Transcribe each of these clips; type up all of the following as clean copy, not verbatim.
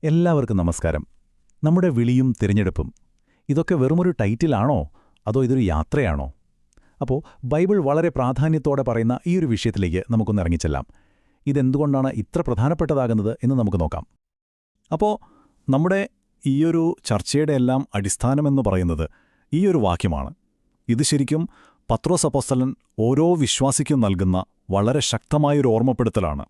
എല്ലാവർക്കും നമസ്കാരം. നമ്മുടെ വിളിയും തിരഞ്ഞെടുപ്പും ഇതൊക്കെ വെറുമൊരു ടൈറ്റിലാണോ, അതോ ഇതൊരു യാത്രയാണോ? അപ്പോൾ ബൈബിൾ വളരെ പ്രാധാന്യത്തോടെ പറയുന്ന ഈ ഒരു വിഷയത്തിലേക്ക് നമുക്കൊന്ന് ഇറങ്ങിച്ചെല്ലാം. ഇതെന്തുകൊണ്ടാണ് ഇത്ര പ്രധാനപ്പെട്ടതാകുന്നത് എന്ന് നമുക്ക് നോക്കാം. അപ്പോൾ നമ്മുടെ ഈയൊരു ചർച്ചയുടെ എല്ലാം അടിസ്ഥാനമെന്ന് പറയുന്നത് ഈയൊരു വാക്യമാണ്. ഇത് ശരിക്കും പത്രോസ് അപ്പോസ്തലൻ ഓരോ വിശ്വാസിക്കും നൽകുന്ന വളരെ ശക്തമായൊരു ഓർമ്മപ്പെടുത്തലാണ്.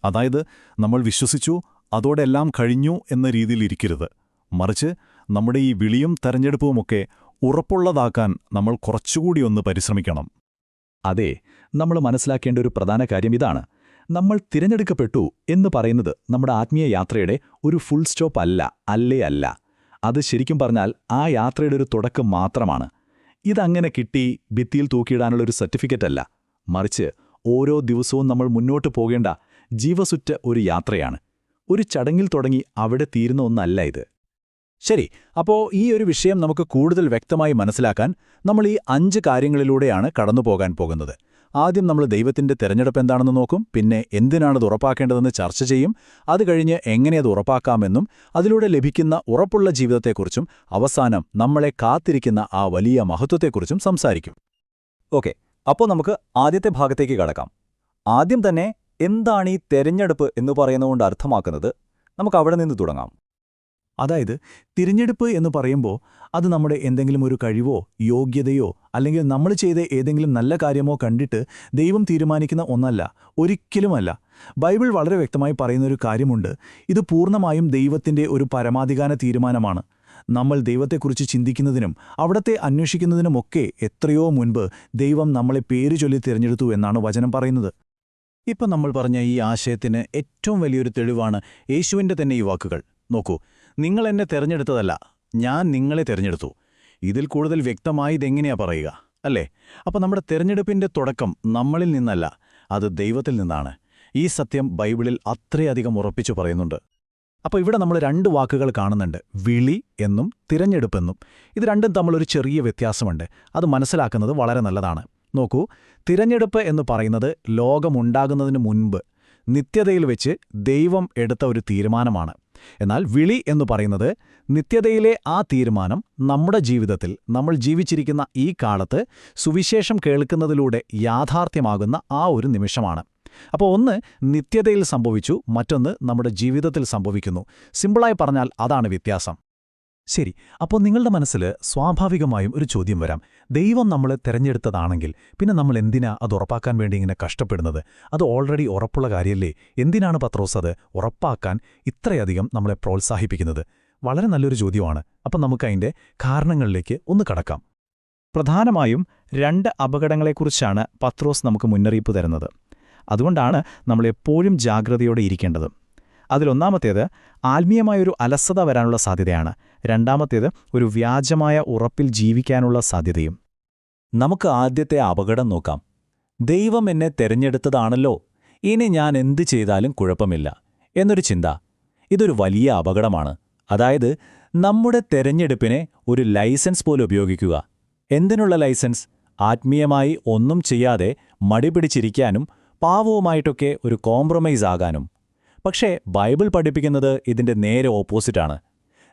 അതായത്, നമ്മൾ വിശ്വസിച്ചു, അതോടെ എല്ലാം കഴിഞ്ഞു എന്ന രീതിയിലിരിക്കരുത്. മറിച്ച് നമ്മുടെ ഈ വിളിയും തെരഞ്ഞെടുപ്പുമൊക്കെ ഉറപ്പുള്ളതാക്കാൻ നമ്മൾ കുറച്ചുകൂടി ഒന്ന് പരിശ്രമിക്കണം. അതെ, നമ്മൾ മനസ്സിലാക്കേണ്ട ഒരു പ്രധാന കാര്യം ഇതാണ്. നമ്മൾ തിരഞ്ഞെടുക്കപ്പെട്ടു എന്ന് പറയുന്നത് നമ്മുടെ ആത്മീയ യാത്രയുടെ ഒരു ഫുൾ സ്റ്റോപ്പ് അല്ല. അത് ശരിക്കും പറഞ്ഞാൽ ആ യാത്രയുടെ ഒരു തുടക്കം മാത്രമാണ്. ഇതങ്ങനെ കിട്ടി ഭിത്തിയിൽ തൂക്കിയിടാനുള്ളൊരു സർട്ടിഫിക്കറ്റ് അല്ല. മറിച്ച് ഓരോ ദിവസവും നമ്മൾ മുന്നോട്ട് പോകേണ്ട ജീവസുറ്റ ഒരു യാത്രയാണ്. ഒരു ചടങ്ങിൽ തുടങ്ങി അവിടെ തീരുന്ന ഒന്നല്ല ഇത്. ശരി, അപ്പോൾ ഈ ഒരു വിഷയം നമുക്ക് കൂടുതൽ വ്യക്തമായി മനസ്സിലാക്കാൻ നമ്മൾ ഈ 5 കാര്യങ്ങളിലൂടെയാണ് കടന്നുപോകാൻ പോകുന്നത്. ആദ്യം നമ്മൾ ദൈവത്തിന്റെ തെരഞ്ഞെടുപ്പ് എന്താണെന്ന് നോക്കും, പിന്നെ എന്തിനാണത് ഉറപ്പാക്കേണ്ടതെന്ന് ചർച്ച ചെയ്യും, അത് കഴിഞ്ഞ് എങ്ങനെ അത് ഉറപ്പാക്കാമെന്നും അതിലൂടെ ലഭിക്കുന്ന ഉറപ്പുള്ള ജീവിതത്തെക്കുറിച്ചും അവസാനം നമ്മളെ കാത്തിരിക്കുന്ന ആ വലിയ മഹത്വത്തെക്കുറിച്ചും സംസാരിക്കും. ഓക്കെ, അപ്പോൾ നമുക്ക് ആദ്യത്തെ ഭാഗത്തേക്ക് കടക്കാം. ആദ്യം തന്നെ എന്താണ് ഈ തെരഞ്ഞെടുപ്പ് എന്ന് പറയുന്നതുകൊണ്ട് അർത്ഥമാക്കുന്നത്? നമുക്ക് അവിടെ നിന്ന് തുടങ്ങാം. അതായത്, തിരഞ്ഞെടുപ്പ് എന്ന് പറയുമ്പോൾ അത് നമ്മുടെ എന്തെങ്കിലും ഒരു കഴിവോ യോഗ്യതയോ അല്ലെങ്കിൽ നമ്മൾ ചെയ്ത ഏതെങ്കിലും നല്ല കാര്യമോ കണ്ടിട്ട് ദൈവം തീരുമാനിക്കുന്ന ഒന്നല്ല, ഒരിക്കലുമല്ല. ബൈബിൾ വളരെ വ്യക്തമായി പറയുന്നൊരു കാര്യമുണ്ട്. ഇത് പൂർണ്ണമായും ദൈവത്തിന്റെ ഒരു പരമാധികാര തീരുമാനമാണ്. നമ്മൾ ദൈവത്തെക്കുറിച്ച് ചിന്തിക്കുന്നതിനും അവിടത്തെ അന്വേഷിക്കുന്നതിനുമൊക്കെ എത്രയോ മുൻപ് ദൈവം നമ്മളെ പേര് ചൊല്ലി തിരഞ്ഞെടുത്തു എന്നാണ് വചനം പറയുന്നത്. ഇപ്പം നമ്മൾ പറഞ്ഞ ഈ ആശയത്തിന് ഏറ്റവും വലിയൊരു തെളിവാണ് യേശുവിൻ്റെ തന്നെ ഈ വാക്കുകൾ. നോക്കൂ, നിങ്ങൾ എന്നെ തെരഞ്ഞെടുത്തതല്ല, ഞാൻ നിങ്ങളെ തെരഞ്ഞെടുത്തു. ഇതിൽ കൂടുതൽ വ്യക്തമായി ഇതെങ്ങനെയാ പറയുക, അല്ലേ? അപ്പോൾ നമ്മുടെ തെരഞ്ഞെടുപ്പിൻ്റെ തുടക്കം നമ്മളിൽ നിന്നല്ല, അത് ദൈവത്തിൽ നിന്നാണ്. ഈ സത്യം ബൈബിളിൽ അത്രയധികം ഉറപ്പിച്ചു പറയുന്നുണ്ട്. അപ്പോൾ ഇവിടെ നമ്മൾ 2 വാക്കുകൾ കാണുന്നുണ്ട്, വിളി എന്നും തിരഞ്ഞെടുപ്പെന്നും. ഇത് രണ്ടും തമ്മിലൊരു ചെറിയ വ്യത്യാസമുണ്ട്. അത് മനസ്സിലാക്കുന്നത് വളരെ നല്ലതാണ്. നോക്കൂ, തിരഞ്ഞെടുപ്പ് എന്ന് പറയുന്നത് ലോകമുണ്ടാകുന്നതിന് മുൻപ് നിത്യതയിൽ വെച്ച് ദൈവം എടുത്ത ഒരു തീരുമാനമാണ്. എന്നാൽ വിളി എന്ന് പറയുന്നത് നിത്യതയിലെ ആ തീരുമാനം നമ്മുടെ ജീവിതത്തിൽ, നമ്മൾ ജീവിച്ചിരിക്കുന്ന ഈ കാലത്ത് സുവിശേഷം കേൾക്കുന്നതിലൂടെ യാഥാർത്ഥ്യമാകുന്ന ആ ഒരു നിമിഷമാണ്. അപ്പോൾ ഒന്ന് നിത്യതയിൽ സംഭവിച്ചു, മറ്റൊന്ന് നമ്മുടെ ജീവിതത്തിൽ സംഭവിക്കുന്നു. സിമ്പിളായി പറഞ്ഞാൽ അതാണ് വ്യത്യാസം. ശരി, അപ്പോൾ നിങ്ങളുടെ മനസ്സിൽ സ്വാഭാവികമായും ഒരു ചോദ്യം വരാം. ദൈവം നമ്മളെ തെരഞ്ഞെടുത്തതാണെങ്കിൽ പിന്നെ നമ്മൾ എന്തിനാ അത് ഉറപ്പാക്കാൻ വേണ്ടി ഇങ്ങനെ കഷ്ടപ്പെടുന്നത്? അത് ഓൾറെഡി ഉറപ്പുള്ള കാര്യമല്ലേ? എന്തിനാണ് പത്രോസ് അത് ഉറപ്പാക്കാൻ ഇത്രയധികം നമ്മളെ പ്രോത്സാഹിപ്പിക്കുന്നത്? വളരെ നല്ലൊരു ചോദ്യമാണ്. അപ്പം നമുക്കതിൻ്റെ കാരണങ്ങളിലേക്ക് ഒന്ന് കടക്കാം. പ്രധാനമായും 2 അപകടങ്ങളെക്കുറിച്ചാണ് പത്രോസ് നമുക്ക് മുന്നറിയിപ്പ് തരുന്നത്. അതുകൊണ്ടാണ് നമ്മളെപ്പോഴും ജാഗ്രതയോടെ ഇരിക്കേണ്ടത്. അതിലൊന്നാമത്തേത് ആത്മീയമായൊരു അലസത വരാനുള്ള സാധ്യതയാണ്. രണ്ടാമത്തേത് ഒരു വ്യാജമായ ഉറപ്പിൽ ജീവിക്കാനുള്ള സാധ്യതയും. നമുക്ക് ആദ്യത്തെ അപകടം നോക്കാം. ദൈവം എന്നെ തെരഞ്ഞെടുത്തതാണല്ലോ, ഇനി ഞാൻ എന്ത് ചെയ്താലും കുഴപ്പമില്ല എന്നൊരു ചിന്ത. ഇതൊരു വലിയ അപകടമാണ്. അതായത്, നമ്മുടെ തെരഞ്ഞെടുപ്പിനെ ഒരു ലൈസൻസ് പോലെ ഉപയോഗിക്കുക. എന്തിനുള്ള ലൈസൻസ്? ആത്മീയമായി ഒന്നും ചെയ്യാതെ മടിപിടിച്ചിരിക്കാനും പാവവുമായിട്ടൊക്കെ ഒരു കോംപ്രമൈസ് ആകാനും. പക്ഷേ ബൈബിൾ പഠിപ്പിക്കുന്നത് ഇതിന്റെ നേരെ ഓപ്പോസിറ്റാണ്.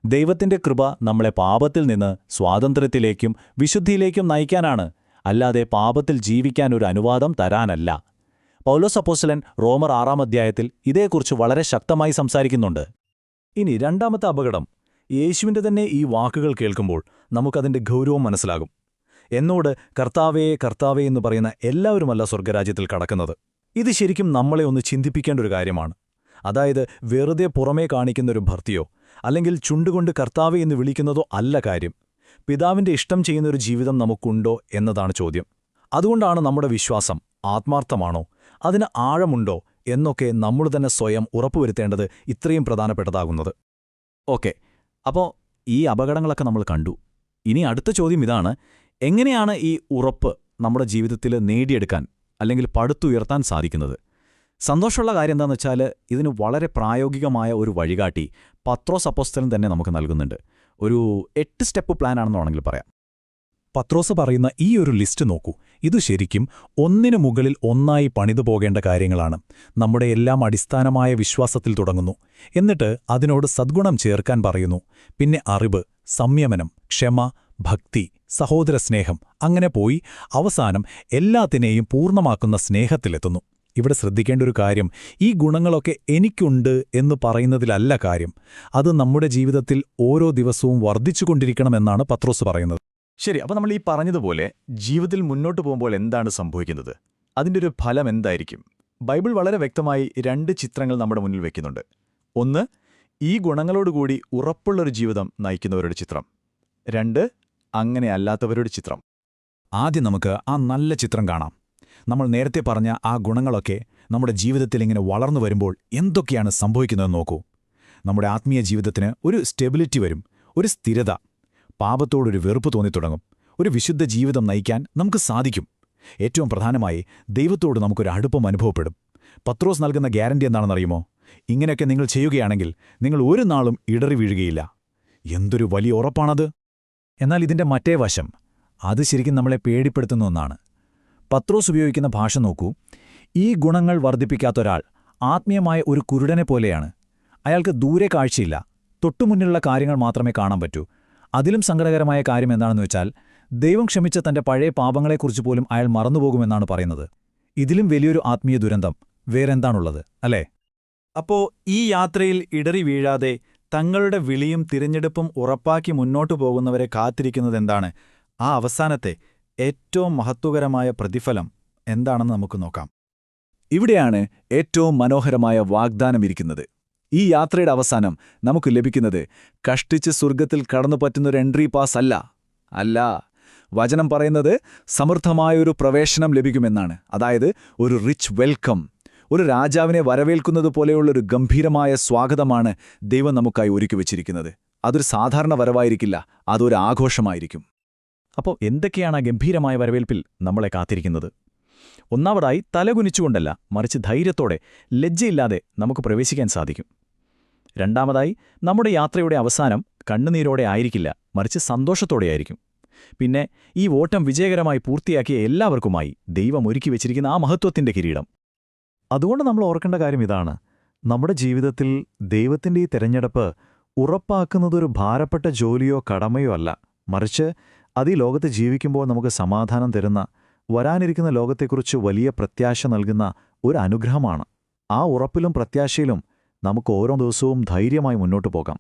ദൈവത്തിന്റെ കൃപ നമ്മളെ പാപത്തിൽ നിന്ന് സ്വാതന്ത്ര്യത്തിലേക്കും വിശുദ്ധിയിലേക്കും നയിക്കാനാണ്, അല്ലാതെ പാപത്തിൽ ജീവിക്കാൻ ഒരു അനുവാദം തരാനല്ല. പൗലോസ് അപ്പോസ്തലൻ റോമർ 6-ാം അധ്യായത്തിൽ ഇതേക്കുറിച്ച് വളരെ ശക്തമായി സംസാരിക്കുന്നുണ്ട്. ഇനി രണ്ടാമത്തെ അപകടം, യേശുവിൻ്റെ തന്നെ ഈ വാക്കുകൾ കേൾക്കുമ്പോൾ നമുക്കതിൻ്റെ ഗൗരവം മനസ്സിലാകും. എന്നോട് കർത്താവേ കർത്താവേ എന്ന് പറയുന്ന എല്ലാവരുമല്ല സ്വർഗ്ഗരാജ്യത്തിൽ കടക്കുന്നത്. ഇത് ശരിക്കും നമ്മളെ ഒന്ന് ചിന്തിപ്പിക്കേണ്ട ഒരു കാര്യമാണ്. അതായത്, വെറുതെ പുറമേ കാണിക്കുന്നൊരു ഭക്തിയോ അല്ലെങ്കിൽ ചുണ്ടുകൊണ്ട് കർത്താവേ എന്ന് വിളിക്കുന്നതോ അല്ല കാര്യം. പിതാവിന്റെ ഇഷ്ടം ചെയ്യുന്നൊരു ജീവിതം നമുക്കുണ്ടോ എന്നതാണ് ചോദ്യം. അതുകൊണ്ടാണ് നമ്മുടെ വിശ്വാസം ആത്മാർത്ഥമാണോ, അതിന് ആഴമുണ്ടോ എന്നൊക്കെ നമ്മൾ തന്നെ സ്വയം ഉറപ്പുവരുത്തേണ്ടത് ഇത്രയും പ്രധാനപ്പെട്ടതാകുന്നത്. ഓക്കെ, അപ്പോൾ ഈ അപകടങ്ങളൊക്കെ നമ്മൾ കണ്ടു. ഇനി അടുത്ത ചോദ്യം ഇതാണ്, എങ്ങനെയാണ് ഈ ഉറപ്പ് നമ്മുടെ ജീവിതത്തിൽ നേടിയെടുക്കാൻ അല്ലെങ്കിൽ പടുത്തുയർത്താൻ സാധിക്കുന്നത്? സന്തോഷമുള്ള കാര്യം എന്താണെന്ന് വെച്ചാൽ, ഇതിന് വളരെ പ്രായോഗികമായ ഒരു വഴികാട്ടി പത്രോസ് അപ്പോസ്തലൻ തന്നെ നമുക്ക് നൽകുന്നുണ്ട്. ഒരു 8 സ്റ്റെപ്പ് പ്ലാനാണെന്ന് വേണമെങ്കിൽ പറയാം. പത്രോസ് പറയുന്ന ഈ ഒരു ലിസ്റ്റ് നോക്കൂ. ഇതു ശരിക്കും ഒന്നിനു മുകളിൽ ഒന്നായി പണിതു പോകേണ്ട കാര്യങ്ങളാണ്. നമ്മുടെ എല്ലാം അടിസ്ഥാനമായ വിശ്വാസത്തിൽ തുടങ്ങുന്നു. എന്നിട്ട് അതിനോട് സദ്ഗുണം ചേർക്കാൻ പറയുന്നു. പിന്നെ അറിവ്, സംയമനം, ക്ഷമ, ഭക്തി, സഹോദരസ്നേഹം, അങ്ങനെ പോയി അവസാനം എല്ലാത്തിനെയും പൂർണ്ണമാക്കുന്ന സ്നേഹത്തിലെത്തുന്നു. ഇവിടെ ശ്രദ്ധിക്കേണ്ട ഒരു കാര്യം, ഈ ഗുണങ്ങളൊക്കെ എനിക്കുണ്ട് എന്ന് പറയുന്നതിലല്ല കാര്യം. അത് നമ്മുടെ ജീവിതത്തിൽ ഓരോ ദിവസവും വർദ്ധിച്ചുകൊണ്ടിരിക്കണമെന്നാണ് പത്രോസ് പറയുന്നത്. ശരി, അപ്പോൾ നമ്മൾ ഈ പറഞ്ഞതുപോലെ ജീവിതത്തിൽ മുന്നോട്ട് പോകുമ്പോൾ എന്താണ് സംഭവിക്കുന്നത്? അതിൻ്റെ ഒരു ഫലം എന്തായിരിക്കും? ബൈബിൾ വളരെ വ്യക്തമായി 2 ചിത്രങ്ങൾ നമ്മുടെ മുന്നിൽ വയ്ക്കുന്നുണ്ട്. ഒന്ന്, ഈ ഗുണങ്ങളോടുകൂടി ഉറപ്പുള്ളൊരു ജീവിതം നയിക്കുന്നവരുടെ ചിത്രം. 2, അങ്ങനെ അല്ലാത്തവരുടെ ചിത്രം. ആദ്യം നമുക്ക് ആ നല്ല ചിത്രം കാണാം. നമ്മൾ നേരത്തെ പറഞ്ഞ ആ ഗുണങ്ങളൊക്കെ നമ്മുടെ ജീവിതത്തിൽ ഇങ്ങനെ വളർന്നു വരുമ്പോൾ എന്തൊക്കെയാണ് സംഭവിക്കുന്നതെന്ന് നോക്കൂ. നമ്മുടെ ആത്മീയ ജീവിതത്തിന് ഒരു സ്റ്റെബിലിറ്റി വരും, ഒരു സ്ഥിരത. പാപത്തോടൊരു വെറുപ്പ് തോന്നിത്തുടങ്ങും. ഒരു വിശുദ്ധ ജീവിതം നയിക്കാൻ നമുക്ക് സാധിക്കും. ഏറ്റവും പ്രധാനമായി ദൈവത്തോട് നമുക്കൊരു അടുപ്പം അനുഭവപ്പെടും. പത്രോസ് നൽകുന്ന ഗ്യാരണ്ടി എന്താണെന്നറിയുമോ? ഇങ്ങനെയൊക്കെ നിങ്ങൾ ചെയ്യുകയാണെങ്കിൽ നിങ്ങൾ ഒരു നാളും ഇടറി വീഴുകയില്ല. എന്തൊരു വലിയ ഉറപ്പാണത്! എന്നാൽ ഇതിന്റെ മറ്റേ വശം, അത് ശരിക്കും നമ്മളെ പേടിപ്പെടുത്തുന്ന ഒന്നാണ്. പത്രോസ് ഉപയോഗിക്കുന്ന ഭാഷ നോക്കൂ. ഈ ഗുണങ്ങൾ വർദ്ധിപ്പിക്കാത്തൊരാൾ ആത്മീയമായ ഒരു കുരുടനെ പോലെയാണ്. അയാൾക്ക് ദൂരെ കാഴ്ചയില്ല, തൊട്ടുമുന്നിലുള്ള കാര്യങ്ങൾ മാത്രമേ കാണാൻ പറ്റൂ. അതിലും സങ്കടകരമായ കാര്യം എന്താണെന്ന് വെച്ചാൽ, ദൈവം ക്ഷമിച്ച തന്റെ പഴയ പാപങ്ങളെക്കുറിച്ച് പോലും അയാൾ മറന്നുപോകുമെന്നാണ് പറയുന്നത്. ഇതിലും വലിയൊരു ആത്മീയ ദുരന്തം വേറെന്താണുള്ളത്, അല്ലേ? അപ്പോ ഈ യാത്രയിൽ ഇടറി വീഴാതെ തങ്ങളുടെ വിളിയും തിരഞ്ഞെടുപ്പും ഉറപ്പാക്കി മുന്നോട്ടു പോകുന്നവരെ കാത്തിരിക്കുന്നതെന്താണ്? ആ അവസാനത്തെ ഏറ്റവും മഹത്വകരമായ പ്രതിഫലം എന്താണെന്ന് നമുക്ക് നോക്കാം. ഇവിടെയാണ് ഏറ്റവും മനോഹരമായ വാഗ്ദാനമിരിക്കുന്നത്. ഈ യാത്രയുടെ അവസാനം നമുക്ക് ലഭിക്കുന്നത് കഷ്ടിച്ച് സ്വർഗ്ഗത്തിൽ കടന്നുപറ്റുന്നൊരു എൻട്രി പാസ് അല്ല. വചനം പറയുന്നത് സമൃദ്ധമായൊരു പ്രവേശനം ലഭിക്കുമെന്നാണ്. അതായത് ഒരു റിച്ച് വെൽക്കം. ഒരു രാജാവിനെ വരവേൽക്കുന്നത് പോലെയുള്ളൊരു ഗംഭീരമായ സ്വാഗതമാണ് ദൈവം നമുക്കായി ഒരുക്കിവച്ചിരിക്കുന്നത്. അതൊരു സാധാരണ വരവായിരിക്കില്ല, അതൊരു ആഘോഷമായിരിക്കും. അപ്പോൾ എന്തൊക്കെയാണ് ആ ഗംഭീരമായ വരവേൽപ്പിൽ നമ്മളെ കാത്തിരിക്കുന്നത്? ഒന്നാമതായി, തലകുനിച്ചുകൊണ്ടല്ല, മറിച്ച് ധൈര്യത്തോടെ, ലജ്ജയില്ലാതെ നമുക്ക് പ്രവേശിക്കാൻ സാധിക്കും. രണ്ടാമതായി, നമ്മുടെ യാത്രയുടെ അവസാനം കണ്ണുനീരോടെ ആയിരിക്കില്ല, മറിച്ച് സന്തോഷത്തോടെയായിരിക്കും. പിന്നെ ഈ ഓട്ടം വിജയകരമായി പൂർത്തിയാക്കിയ എല്ലാവർക്കുമായി ദൈവം ഒരുക്കി വെച്ചിരിക്കുന്ന ആ മഹത്വത്തിന്റെ കിരീടം. അതുകൊണ്ട് നമ്മൾ ഓർക്കേണ്ട കാര്യം ഇതാണ്: നമ്മുടെ ജീവിതത്തിൽ ദൈവത്തിന്റെ ഈ തെരഞ്ഞെടുപ്പ് ഉറപ്പാക്കുന്നതൊരു ഭാരപ്പെട്ട ജോലിയോ കടമയോ അല്ല, മറിച്ച് അത് ഈ ലോകത്ത് ജീവിക്കുമ്പോൾ നമുക്ക് സമാധാനം തരുന്ന, വരാനിരിക്കുന്ന ലോകത്തെക്കുറിച്ച് വലിയ പ്രത്യാശ നൽകുന്ന ഒരു അനുഗ്രഹമാണ്. ആ ഉറപ്പിലും പ്രത്യാശയിലും നമുക്ക് ഓരോ ദിവസവും ധൈര്യമായി മുന്നോട്ടു പോകാം.